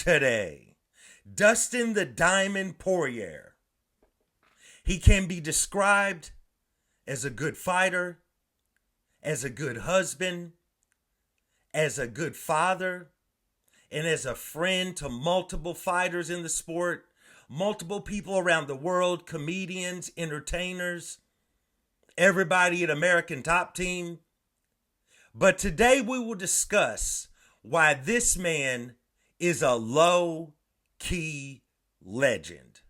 today. Dustin the Diamond Poirier. He can be described as a good fighter, as a good husband, as a good father, and as a friend to multiple fighters in the sport, multiple people around the world, comedians, entertainers, everybody at American Top Team. But today we will discuss why this man is a low-key legend.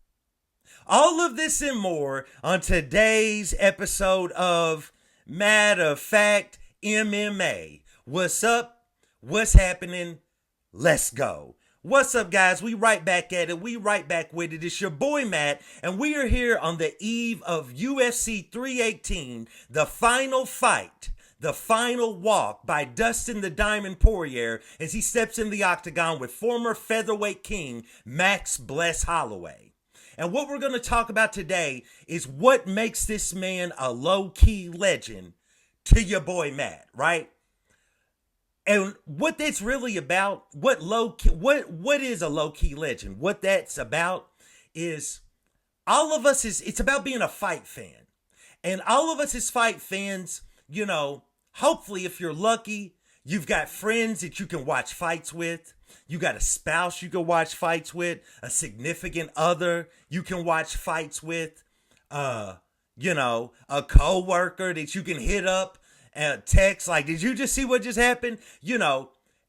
All of this and more on today's episode of Matter of Fact MMA. What's up? What's happening? Let's go. What's up, guys? We right back at it. We right back with it. It's your boy, Matt, and we are here on the eve of UFC 318, the final fight, the final walk by Dustin the Diamond Poirier as he steps in the octagon with former featherweight king Max Bless Holloway. And what we're going to talk about today is what makes this man a low-key legend to your boy Matt, right? And what that's really about, what is a low-key legend? What that's about is all of us it's about being a fight fan. And all of us as fight fans, hopefully if you're lucky, you've got friends that you can watch fights with. You got a spouse you can watch fights with, a significant other you can watch fights with, a coworker that you can hit up and text like, did you just see what just happened?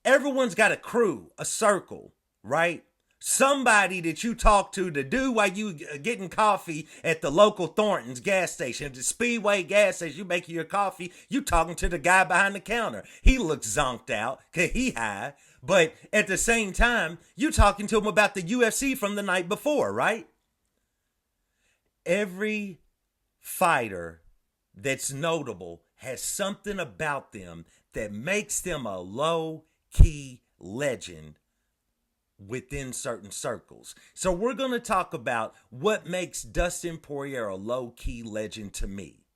Everyone's got a crew, a circle, right? Somebody that you talk to do while you getting coffee at the local Thornton's gas station, the Speedway gas station, you making your coffee, you talking to the guy behind the counter. He looks zonked out, cause he high, but at the same time, you talking to him about the UFC from the night before, right? Every fighter that's notable has something about them that makes them a low-key legend within certain circles. So we're going to talk about what makes Dustin Poirier a low-key legend to me.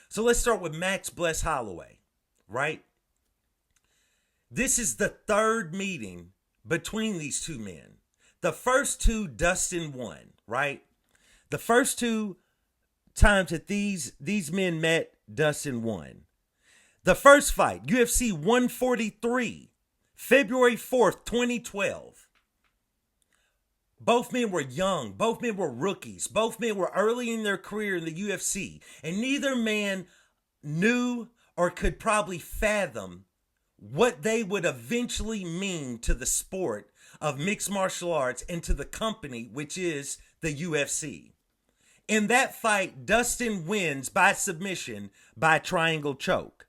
So let's start with Max Bless Holloway, right? This is the third meeting between these two men. The first two, Dustin won, right? The first two times that these men met, Dustin won. The first fight, UFC 143, February 4th, 2012. Both men were young. Both men were rookies. Both men were early in their career in the UFC. And neither man knew or could probably fathom what they would eventually mean to the sport of mixed martial arts and to the company, which is the UFC. In that fight, Dustin wins by submission by triangle choke.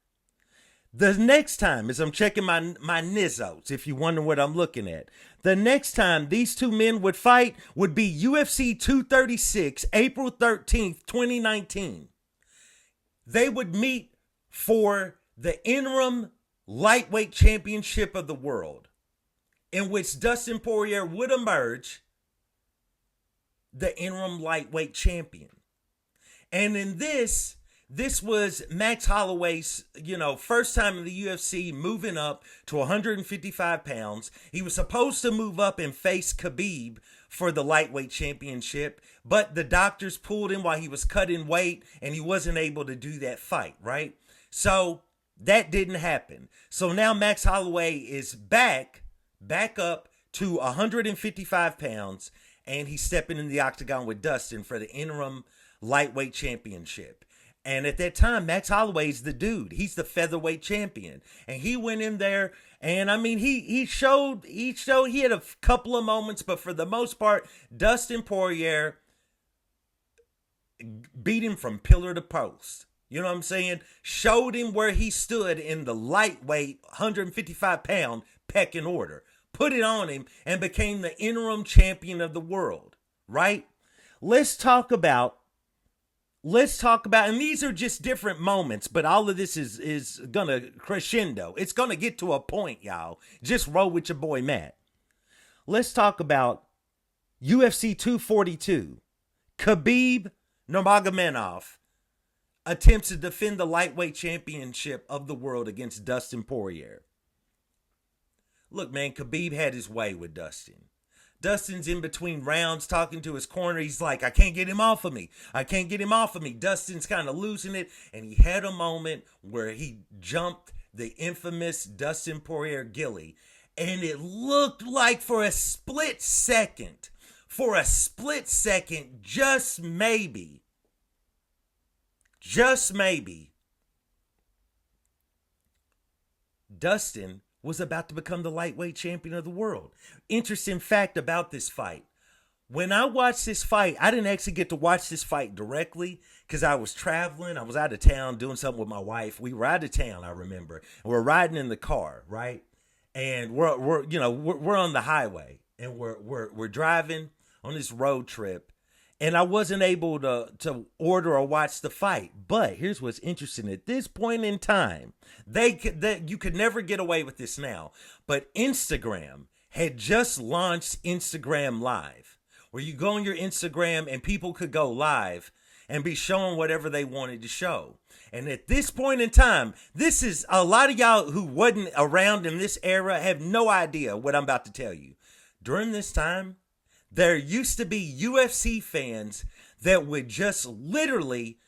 The next time, as I'm checking my Nizzos, if you wonder what I'm looking at, the next time these two men would fight would be UFC 236, April 13th, 2019. They would meet for the interim lightweight championship of the world, in which Dustin Poirier would emerge the interim lightweight champion. And in this was Max Holloway's, first time in the UFC, moving up to 155 pounds. He was supposed to move up and face Khabib for the lightweight championship, but the doctors pulled him while he was cutting weight, and he wasn't able to do that fight, right? So that didn't happen. So now Max Holloway is back up to 155 pounds, and he's stepping in the octagon with Dustin for the interim lightweight championship. And at that time, Max Holloway's the dude. He's the featherweight champion. And he went in there, and I mean, he showed he had a couple of moments, but for the most part, Dustin Poirier beat him from pillar to post. You know what I'm saying? Showed him where he stood in the lightweight 155 pound pecking order. Put it on him and became the interim champion of the world, right? Let's talk about, and these are just different moments, but all of this is gonna crescendo. It's gonna get to a point, y'all. Just roll with your boy Matt. Let's talk about UFC 242. Khabib Nurmagomedov attempts to defend the lightweight championship of the world against Dustin Poirier. Look, man, Khabib had his way with Dustin. Dustin's in between rounds talking to his corner. He's like, I can't get him off of me. I can't get him off of me. Dustin's kind of losing it. And he had a moment where he jumped the infamous Dustin Poirier Gilly. And it looked like for a split second, just maybe, Dustin was about to become the lightweight champion of the world. Interesting fact about this fight. When I watched this fight, I didn't actually get to watch this fight directly because I was traveling. I was out of town doing something with my wife. We were out of town, I remember. And we're riding in the car, right? And we're on the highway and we're driving on this road trip. And I wasn't able to order or watch the fight. But here's what's interesting. At this point in time, you could never get away with this now. But Instagram had just launched Instagram Live, where you go on your Instagram and people could go live and be showing whatever they wanted to show. And at this point in time, this is a lot of y'all who wasn't around in this era have no idea what I'm about to tell you. During this time, there used to be UFC fans that would just literally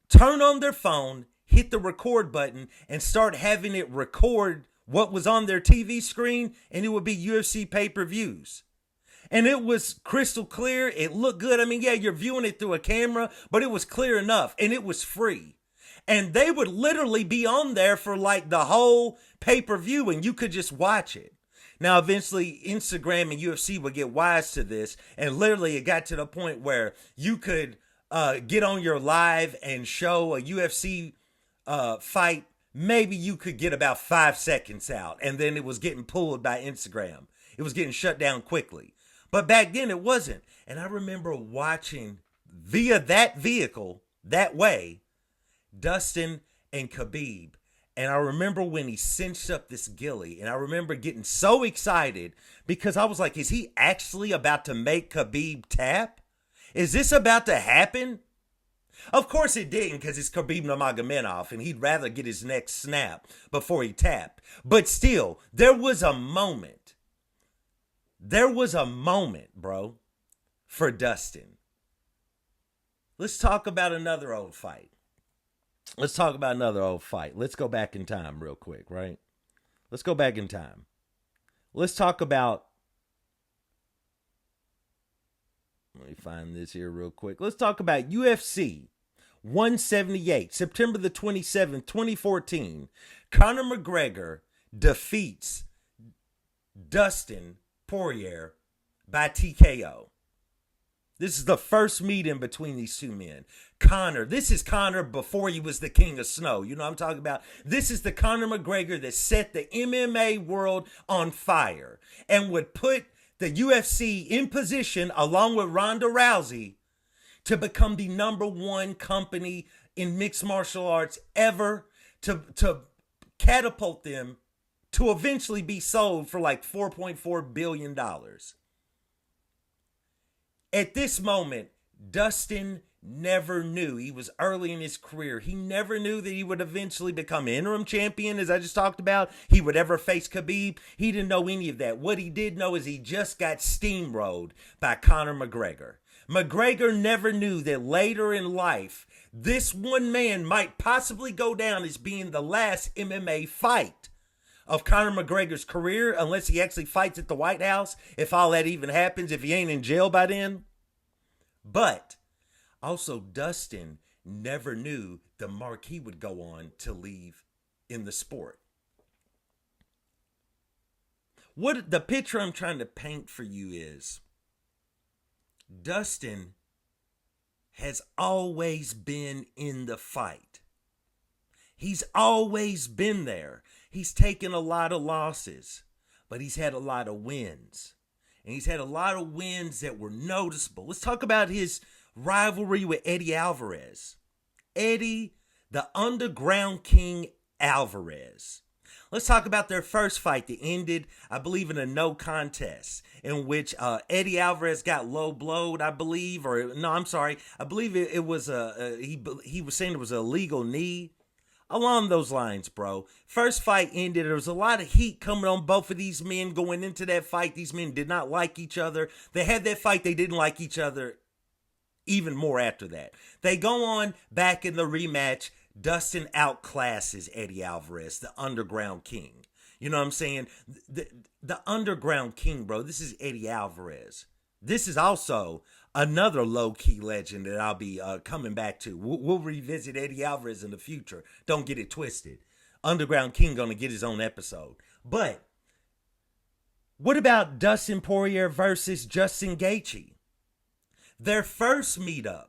turn on their phone, hit the record button, and start having it record what was on their TV screen, and it would be UFC pay-per-views. And it was crystal clear. It looked good. I mean, yeah, you're viewing it through a camera, but it was clear enough, and it was free. And they would literally be on there for like the whole pay-per-view, and you could just watch it. Now, eventually, Instagram and UFC would get wise to this, and literally it got to the point where you could get on your live and show a UFC fight. Maybe you could get about 5 seconds out, and then it was getting pulled by Instagram. It was getting shut down quickly. But back then, it wasn't. And I remember watching via that vehicle, that way, Dustin and Khabib. And I remember when he cinched up this Gilly, and I remember getting so excited because I was like, is he actually about to make Khabib tap? Is this about to happen? Of course it didn't, because it's Khabib Nurmagomedov, and he'd rather get his neck snapped before he tapped. But still, there was a moment. There was a moment, bro, for Dustin. Let's talk about another old fight. Let's talk about another old fight. Let's go back in time real quick, right? Let's go back in time. Let's talk about... Let me find this here real quick. Let's talk about UFC 178, September the 27th, 2014. Conor McGregor defeats Dustin Poirier by TKO. This is the first meeting between these two men. This is Conor before he was the king of snow. You know what I'm talking about? This is the Conor McGregor that set the MMA world on fire and would put the UFC in position, along with Ronda Rousey, to become the number one company in mixed martial arts ever, to catapult them to eventually be sold for like $4.4 billion. At this moment, Dustin never knew. He was early in his career. He never knew that he would eventually become interim champion, as I just talked about. He would ever face Khabib. He didn't know any of that. What he did know is he just got steamrolled by Conor McGregor. McGregor never knew that later in life, this one man might possibly go down as being the last MMA fight of Conor McGregor's career, unless he actually fights at the White House, if all that even happens, if he ain't in jail by then. But also, Dustin never knew the mark he would go on to leave in the sport. What the picture I'm trying to paint for you is, Dustin has always been in the fight. He's always been there. He's taken a lot of losses, but he's had a lot of wins. And he's had a lot of wins that were noticeable. Let's talk about his rivalry with Eddie Alvarez. Eddie, the Underground King Alvarez. Let's talk about their first fight that ended, I believe, in a no contest, in which Eddie Alvarez got low blowed, I believe, I believe it was he was saying it was a illegal knee. Along those lines, bro. First fight ended. There was a lot of heat coming on both of these men going into that fight. These men did not like each other. They had that fight. They didn't like each other even more after that. They go on back in the rematch. Dustin outclasses Eddie Alvarez, the Underground King. You know what I'm saying? The Underground King, bro. This is Eddie Alvarez. This is also another low-key legend that I'll be coming back to. We'll revisit Eddie Alvarez in the future. Don't get it twisted. Underground King gonna get his own episode. But what about Dustin Poirier versus Justin Gaethje? Their first meetup.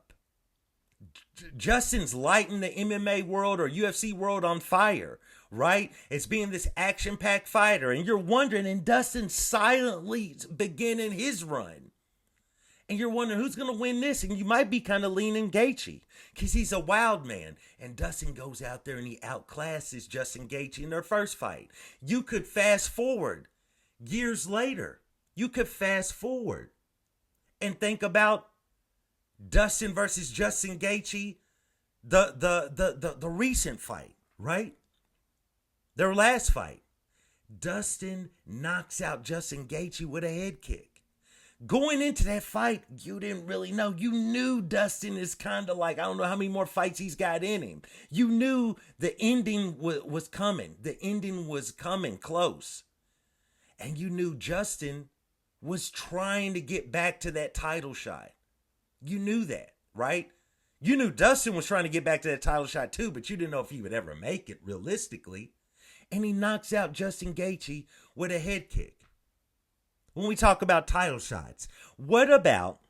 Justin's lighting the MMA world or UFC world on fire, right? It's being this action-packed fighter. And you're wondering, and Dustin's silently beginning his run. And you're wondering who's going to win this. And you might be kind of leaning Gaethje because he's a wild man. And Dustin goes out there and he outclasses Justin Gaethje in their first fight. You could fast forward years later. You could fast forward and think about Dustin versus Justin Gaethje, the recent fight, right? Their last fight. Dustin knocks out Justin Gaethje with a head kick. Going into that fight, you didn't really know. You knew Dustin is kind of like, I don't know how many more fights he's got in him. You knew the ending was coming. The ending was coming close. And you knew Justin was trying to get back to that title shot. You knew that, right? You knew Dustin was trying to get back to that title shot too, but you didn't know if he would ever make it realistically. And he knocks out Justin Gaethje with a head kick. When we talk about title shots, what about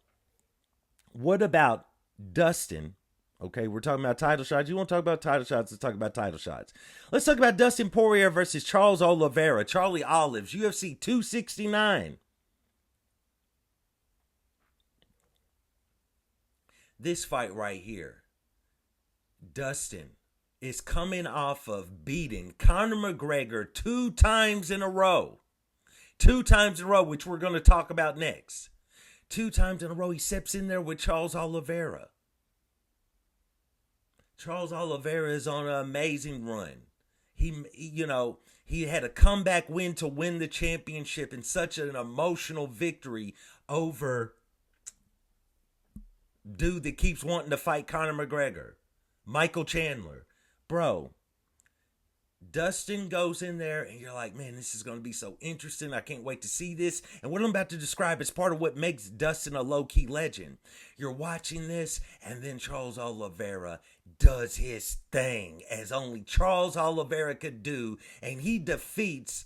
Dustin? Okay, we're talking about title shots. You want to talk about title shots? Let's talk about title shots. Let's talk about Dustin Poirier versus Charles Oliveira. Charlie Olives, UFC 269. This fight right here, Dustin is coming off of beating Conor McGregor 2 times in a row. 2 times in a row, which we're going to talk about next. 2 times in a row, he steps in there with Charles Oliveira. Charles Oliveira is on an amazing run. He had a comeback win to win the championship in such an emotional victory over dude that keeps wanting to fight Conor McGregor, Michael Chandler. Bro, Dustin goes in there and you're like, man, this is going to be so interesting. I can't wait to see this. And what I'm about to describe is part of what makes Dustin a low-key legend. You're watching this and then Charles Oliveira does his thing as only Charles Oliveira could do. And he defeats,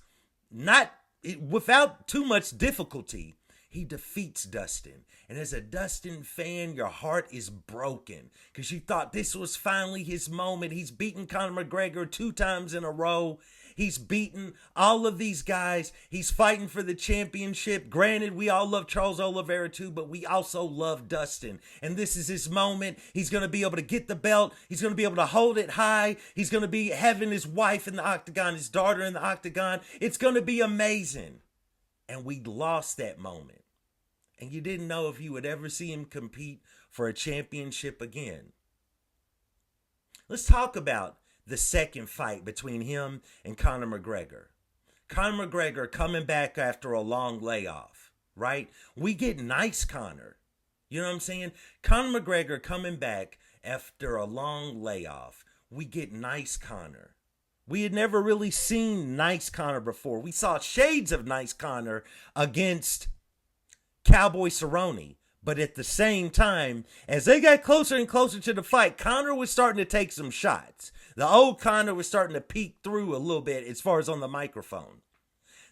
without too much difficulty, he defeats Dustin. And as a Dustin fan, your heart is broken because you thought this was finally his moment. He's beaten Conor McGregor 2 times in a row. He's beaten all of these guys. He's fighting for the championship. Granted, we all love Charles Oliveira too, but we also love Dustin. And this is his moment. He's going to be able to get the belt. He's going to be able to hold it high. He's going to be having his wife in the octagon, his daughter in the octagon. It's going to be amazing. And we lost that moment. And you didn't know if you would ever see him compete for a championship again. Let's talk about the second fight between him and Conor McGregor. Conor McGregor coming back after a long layoff, right? We get nice Conor. You know what I'm saying? Conor McGregor coming back after a long layoff. We get nice Conor. We had never really seen nice Conor before. We saw shades of nice Conor against Cowboy Cerrone. But at the same time, as they got closer and closer to the fight, Conor was starting to take some shots. The old Conor was starting to peek through a little bit as far as on the microphone.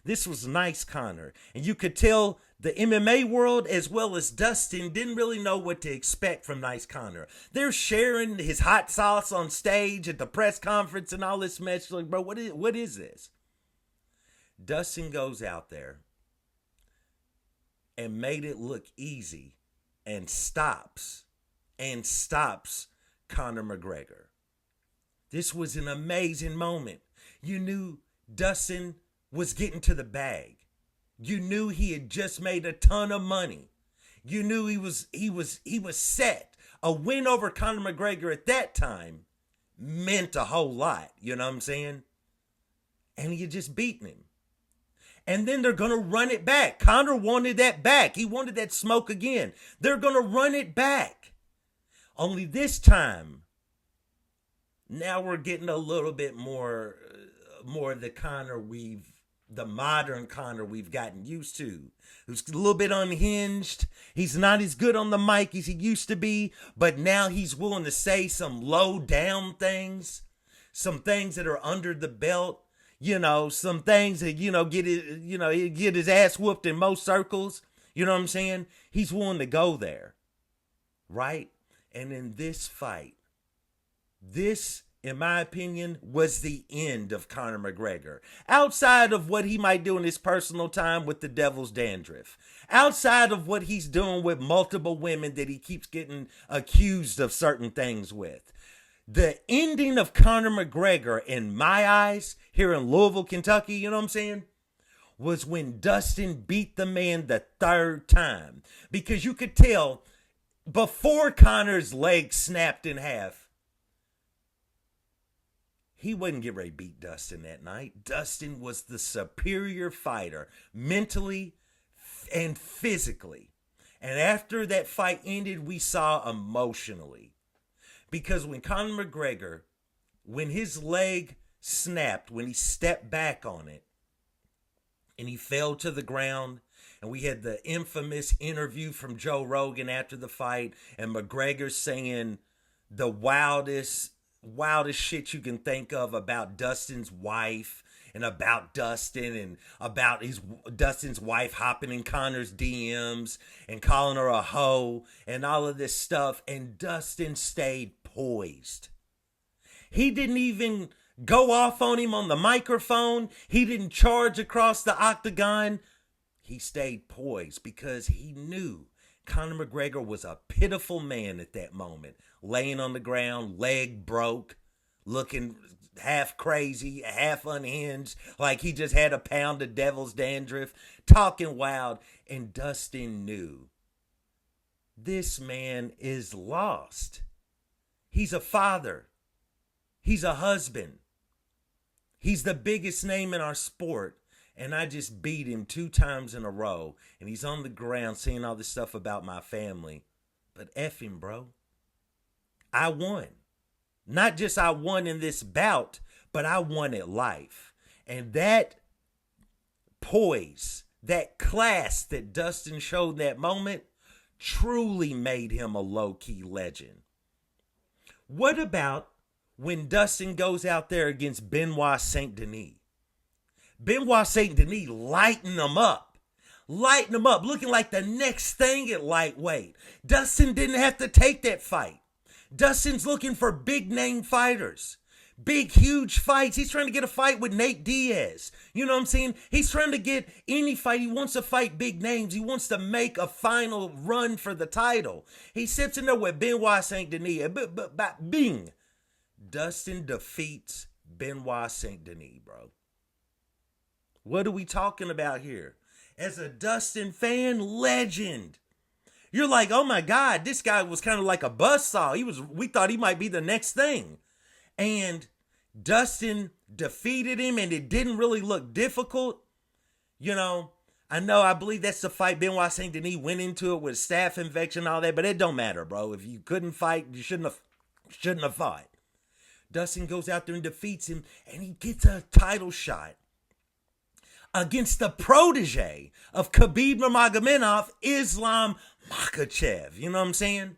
This was nice Conor. And you could tell the MMA world as well as Dustin didn't really know what to expect from nice Conor. They're sharing his hot sauce on stage at the press conference and all this mess. Like, bro, what is this? Dustin goes out there and made it look easy and stops Conor McGregor. This was an amazing moment. You knew Dustin was getting to the bag. You knew he had just made a ton of money. You knew he was set. A win over Conor McGregor at that time meant a whole lot. You know what I'm saying? And you just beating him. And then they're going to run it back. Conor wanted that back. He wanted that smoke again. They're going to run it back. Only this time, now we're getting a little bit more of the Conor the modern Conor we've gotten used to. Who's a little bit unhinged. He's not as good on the mic as he used to be, but now he's willing to say some low down things, some things that are under the belt. You know, some things that, get his ass whooped in most circles. You know what I'm saying? He's willing to go there. Right? And in this fight, this, in my opinion, was the end of Conor McGregor. Outside of what he might do in his personal time with the devil's dandruff. Outside of what he's doing with multiple women that he keeps getting accused of certain things with. The ending of Conor McGregor, in my eyes, here in Louisville, Kentucky, you know what I'm saying, was when Dustin beat the man the third time. Because you could tell, before Conor's leg snapped in half, he wasn't getting ready to beat Dustin that night. Dustin was the superior fighter, mentally and physically. And after that fight ended, we saw emotionally. Because when Conor McGregor, when his leg snapped, when he stepped back on it, and he fell to the ground, and we had the infamous interview from Joe Rogan after the fight, and McGregor saying the wildest shit you can think of about Dustin's wife, and about Dustin, and about Dustin's wife hopping in Conor's DMs and calling her a hoe and all of this stuff. And Dustin stayed poised. He didn't even go off on him on the microphone. He didn't charge across the octagon. He stayed poised because he knew Conor McGregor was a pitiful man at that moment. Laying on the ground, leg broke, looking half crazy, half unhinged, like he just had a pound of devil's dandruff, talking wild. And Dustin knew, this man is lost. He's a father. He's a husband. He's the biggest name in our sport. And I just beat him 2 times in a row. And he's on the ground saying all this stuff about my family. But F him, bro. I won. Not just I won in this bout, but I won at life. And that poise, that class that Dustin showed that moment, truly made him a low-key legend. What about when Dustin goes out there against Benoit Saint Denis? Benoit Saint Denis lighting him up, looking like the next thing at lightweight. Dustin didn't have to take that fight. Dustin's looking for big name fighters, big, huge fights. He's trying to get a fight with Nate Diaz. You know what I'm saying? He's trying to get any fight. He wants to fight big names. He wants to make a final run for the title. He sits in there with Benoit Saint Denis. Bing. Dustin defeats Benoit Saint Denis, bro. What are we talking about here? As a Dustin fan, legend. You're like, oh my God, this guy was kind of like a buzzsaw. We thought he might be the next thing. And Dustin defeated him, and it didn't really look difficult. You know, I believe that's the fight Benoit Saint Denis went into it with staph infection and all that, but it don't matter, bro. If you couldn't fight, you shouldn't have fought. Dustin goes out there and defeats him, and he gets a title shot against the protege of Khabib Nurmagomedov, Islam Makhachev. You know what I'm saying?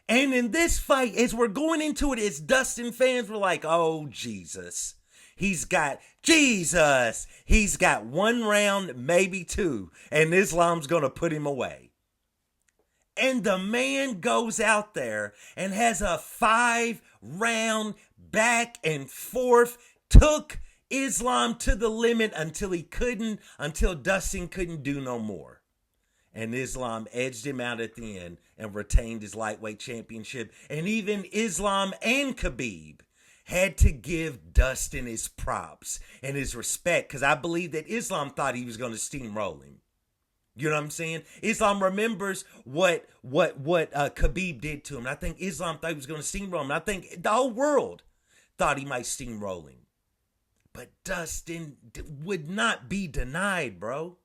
And in this fight, as we're going into it, as Dustin fans, we're like, oh, Jesus. He's got 1 round, maybe 2, and Islam's going to put him away. And the man goes out there and has a 5-round back and forth, took Islam to the limit until Dustin couldn't do no more. And Islam edged him out at the end and retained his lightweight championship. And even Islam and Khabib had to give Dustin his props and his respect, because I believe that Islam thought he was going to steamroll him. You know what I'm saying? Islam remembers what Khabib did to him. And I think Islam thought he was going to steamroll him. And I think the whole world thought he might steamroll him. But Dustin would not be denied, bro.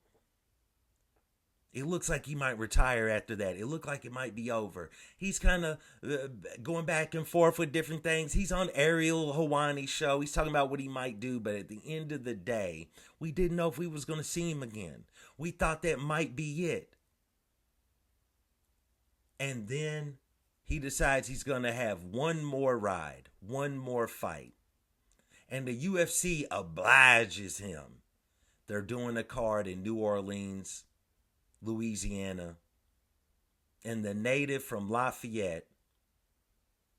It looks like he might retire after that. It looked like it might be over. He's kind of going back and forth with different things. He's on Ariel Helwani's show. He's talking about what he might do. But at the end of the day, we didn't know if we was going to see him again. We thought that might be it. And then he decides he's going to have one more ride, one more fight. And the UFC obliges him. They're doing a card in New Orleans, Louisiana, and the native from Lafayette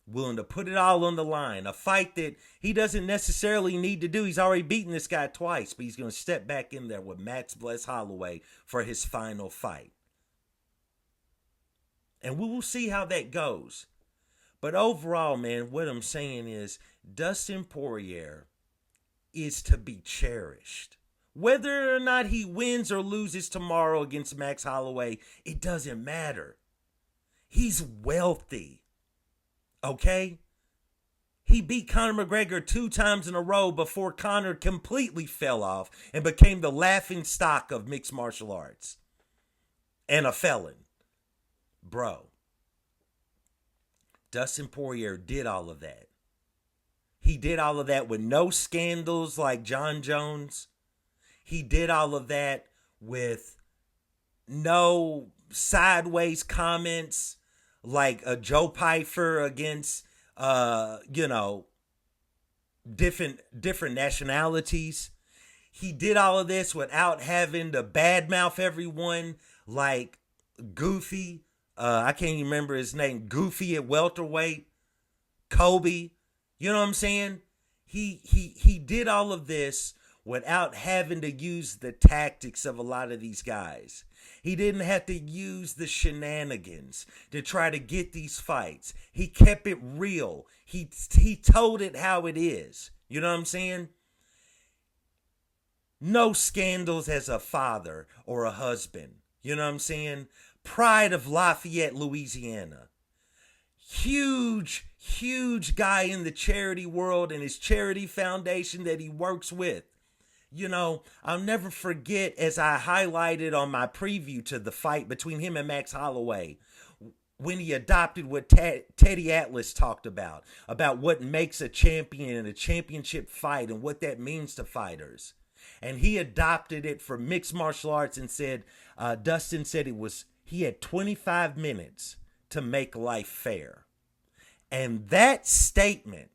willing to put it all on the line. A fight that he doesn't necessarily need to do. He's already beaten this guy twice, but he's going to step back in there with Max Bless Holloway for his final fight. And we will see how that goes. But overall, man, what I'm saying is Dustin Poirier is to be cherished. Whether or not he wins or loses tomorrow against Max Holloway, it doesn't matter. He's wealthy. Okay? He beat Conor McGregor 2 times in a row before Conor completely fell off and became the laughing stock of mixed martial arts. And a felon. Bro. Dustin Poirier did all of that. He did all of that with no scandals like John Jones. He did all of that with no sideways comments like a Joe Pyfer against, different nationalities. He did all of this without having to badmouth everyone like Goofy. I can't even remember his name. Goofy at welterweight. Kobe. You know what I'm saying? He did all of this without having to use the tactics of a lot of these guys. He didn't have to use the shenanigans to try to get these fights. He kept it real. He told it how it is. You know what I'm saying? No scandals as a father or a husband. You know what I'm saying? Pride of Lafayette, Louisiana. Huge guy in the charity world and his charity foundation that he works with. You know, I'll never forget, as I highlighted on my preview to the fight between him and Max Holloway, when he adopted what Teddy Atlas talked about what makes a champion and a championship fight and what that means to fighters. And he adopted it for mixed martial arts and said, Dustin said he had 25 minutes to make life fair. And that statement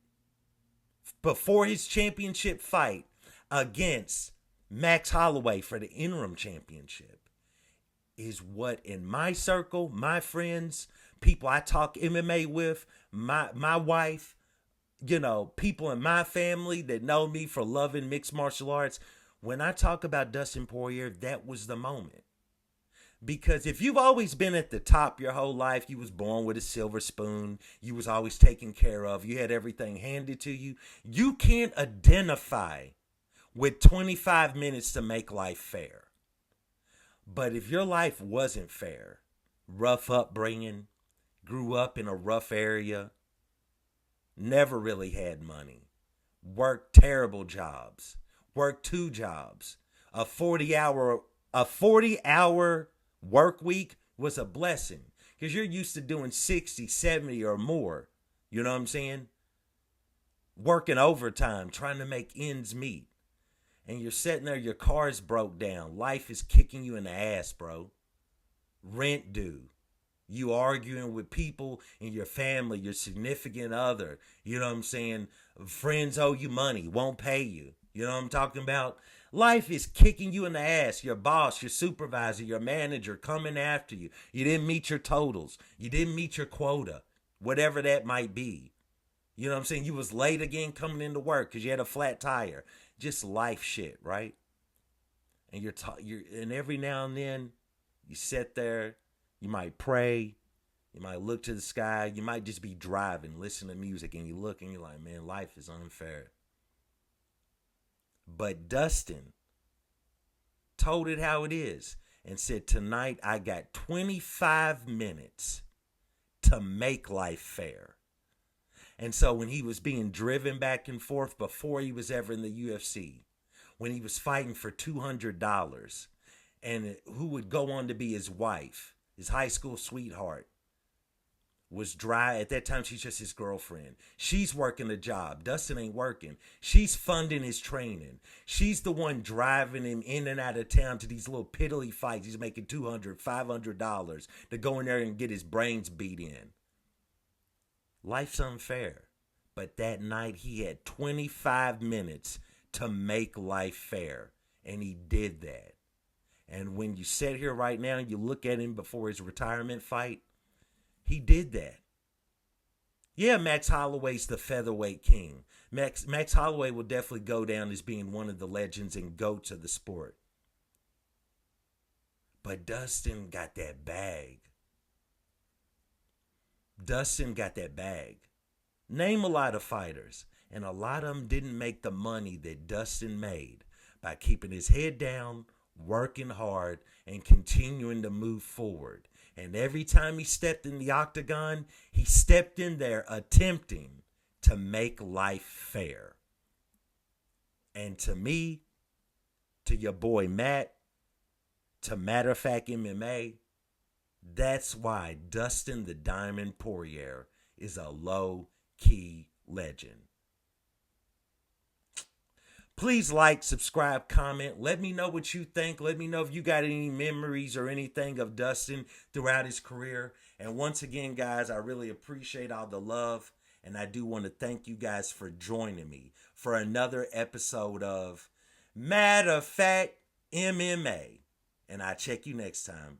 before his championship fight against Max Holloway for the interim championship is what, in my circle, my friends, people I talk MMA with, my wife, people in my family that know me for loving mixed martial arts, when I talk about Dustin Poirier, that was the moment. Because if you've always been at the top your whole life, you was born with a silver spoon, you was always taken care of, you had everything handed to you, you can't identify with 25 minutes to make life fair. But if your life wasn't fair, rough upbringing, grew up in a rough area, never really had money, worked terrible jobs, worked 2 jobs, a 40-hour work week was a blessing because you're used to doing 60, 70 or more. You know what I'm saying? Working overtime, trying to make ends meet. And you're sitting there, your car's broke down. Life is kicking you in the ass, bro. Rent due. You arguing with people in your family, your significant other. You know what I'm saying? Friends owe you money, won't pay you. You know what I'm talking about? Life is kicking you in the ass. Your boss, your supervisor, your manager coming after you. You didn't meet your totals. You didn't meet your quota. Whatever that might be. You know what I'm saying? You was late again coming into work because you had a flat tire. Just life shit, right? And and every now and then you sit there, you might pray, you might look to the sky, you might just be driving, listen to music, and you look and you're like, man, life is unfair. But Dustin told it how it is and said, tonight I got 25 minutes to make life fair. And so when he was being driven back and forth before he was ever in the UFC, when he was fighting for $200, and who would go on to be his wife, his high school sweetheart, was dry. At that time, she's just his girlfriend. She's working a job. Dustin ain't working. She's funding his training. She's the one driving him in and out of town to these little piddly fights. He's making $200, $500 to go in there and get his brains beat in. Life's unfair. But that night, he had 25 minutes to make life fair. And he did that. And when you sit here right now and you look at him before his retirement fight, he did that. Yeah, Max Holloway's the featherweight king. Max Holloway will definitely go down as being one of the legends and GOATs of the sport. But Dustin got that bag. Dustin got that bag. Name a lot of fighters, and a lot of them didn't make the money that Dustin made by keeping his head down, working hard, and continuing to move forward. And every time he stepped in the octagon, he stepped in there attempting to make life fair. And to me, to your boy Matt, to Matter of Fact MMA, that's why Dustin the Diamond Poirier is a low-key legend. Please like, subscribe, comment. Let me know what you think. Let me know if you got any memories or anything of Dustin throughout his career. And once again, guys, I really appreciate all the love. And I do want to thank you guys for joining me for another episode of Matter of Fact MMA. And I'll check you next time.